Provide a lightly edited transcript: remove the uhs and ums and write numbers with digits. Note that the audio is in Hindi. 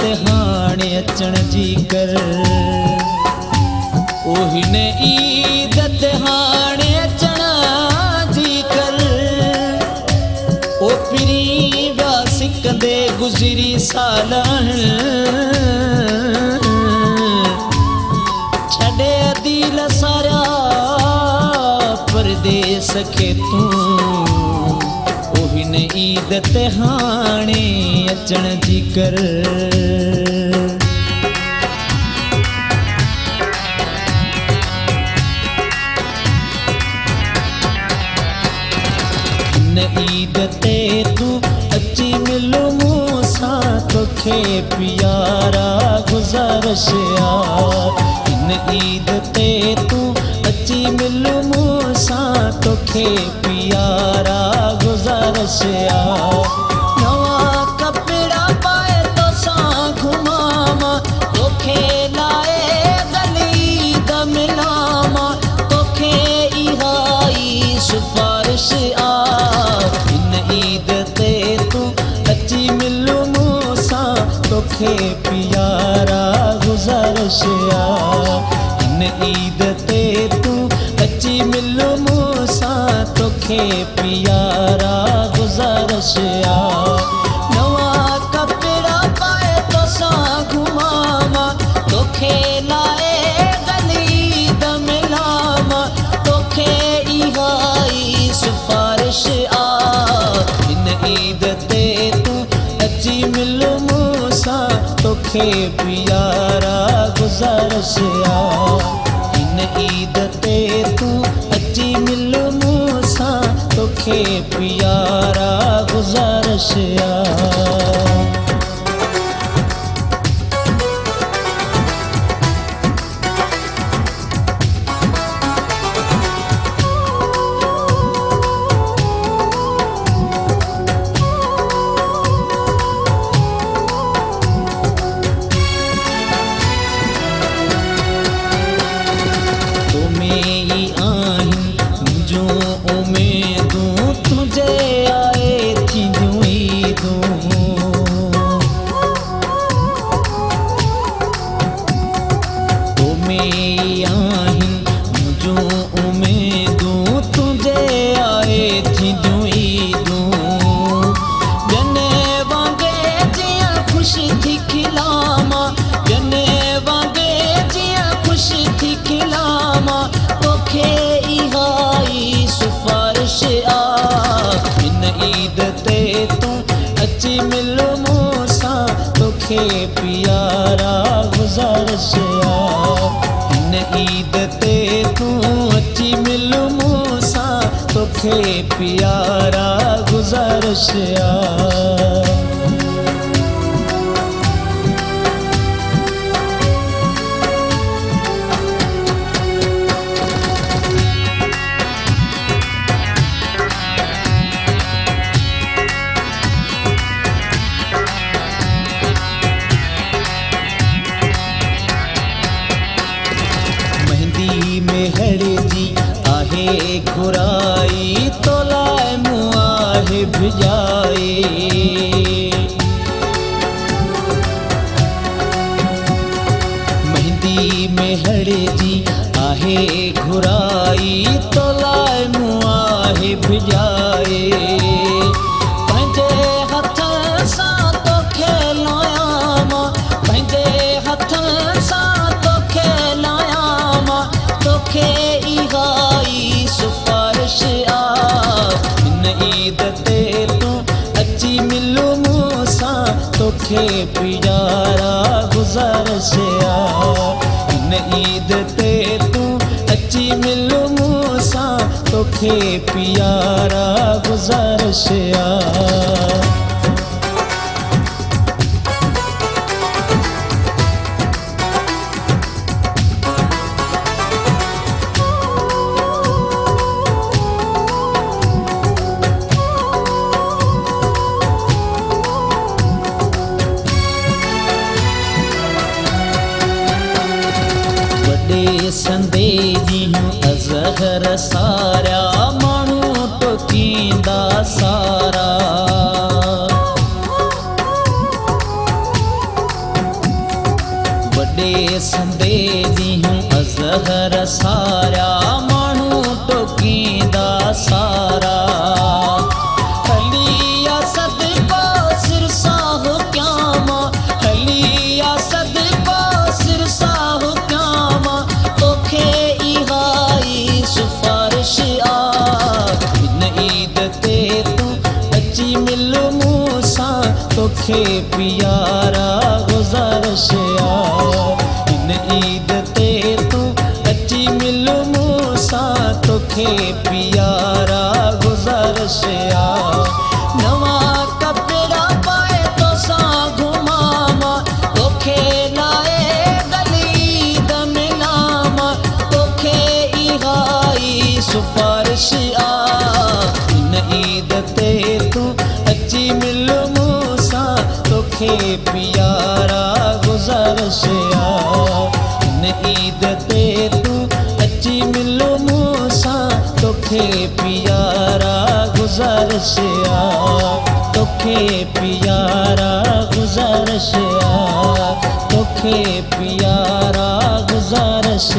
ते हाणे अचण जी कर। ओहिने ईद ते हाणे अचण जी कर। ओ पिरी व्या सिकंदे गुज़री साल छड़े दिल सारा परदेस खे तू। ओहिने ईद ते हाणे अचण जी कर। ईद ते तू अची मिलू मूंसां तोखे प्यारा गुज़ारिश आ। इन ईद ते तू अची मिलू मूंसां तोखे प्यारा गुज़ारिश आ। नवां कपिड़ा पाए तोसां घुमावां तोखे लाए गली द मिलावां तोखे इहा ई सिफारिश आ। तोखे प्यारा गुज़ारिश आ। इन ईद ते तू अची मिलू मूंसां तोखे प्यारा गुज़ारिश आ। नवां कपिड़ा पाए तोसां घुमावां तोखे लाए गली द मिलावां तोखे इहा ई सिफारिश आ। इन ईद ते तू अची मिलू तोखे प्यारा गुज़ारिश आ। इन ईद ते तू अची मिलू मूंसां तोखे प्यारा गुज़ारिश आ। मिलू मूंसां तोखे प्यारा गुज़ारिश आ। इन ईद ते तू अची मिलू मूंसां तोखे प्यारा गुज़ारिश आ। घुराई तो लाए मुआहे भिजाए। मेहंदी में हरे जी आहे घुराई तो लाए मुआहे भिजाए। पंहिंजे हथ सां तोखे लायां पंहिंजे हथ सां तोखे लायां तोखे इहा सिफारिश आ। इन ईद ते तू अची मिलू मूंसां तोखे प्यारा गुज़ारिश आ। इन ईद ते तू अची मिलू मूंसां तोखे प्यारा गुज़ारिश आ। संदे जियूं अज़हर सारा माण्हू टोकींदा सारा। तोखे प्यारा गुज़ारिश इन ईद ते तू अची मिल मूंसां तोखे प्यारा गुज़ारिश नवा कपड़ा पाए तोसां घुमां तोखे लाए गली द मिलां तोखे इहाई सुपारिश इन ईद ते तू अची मिल मूंसां तोखे प्यारा गुज़ारिश इन ईद ते तू अची मिल मूंसां तोखे प्यारा गुज़ारिश तोखे प्यारा गुज़ारिश तोखे प्यारा गुज़ारिश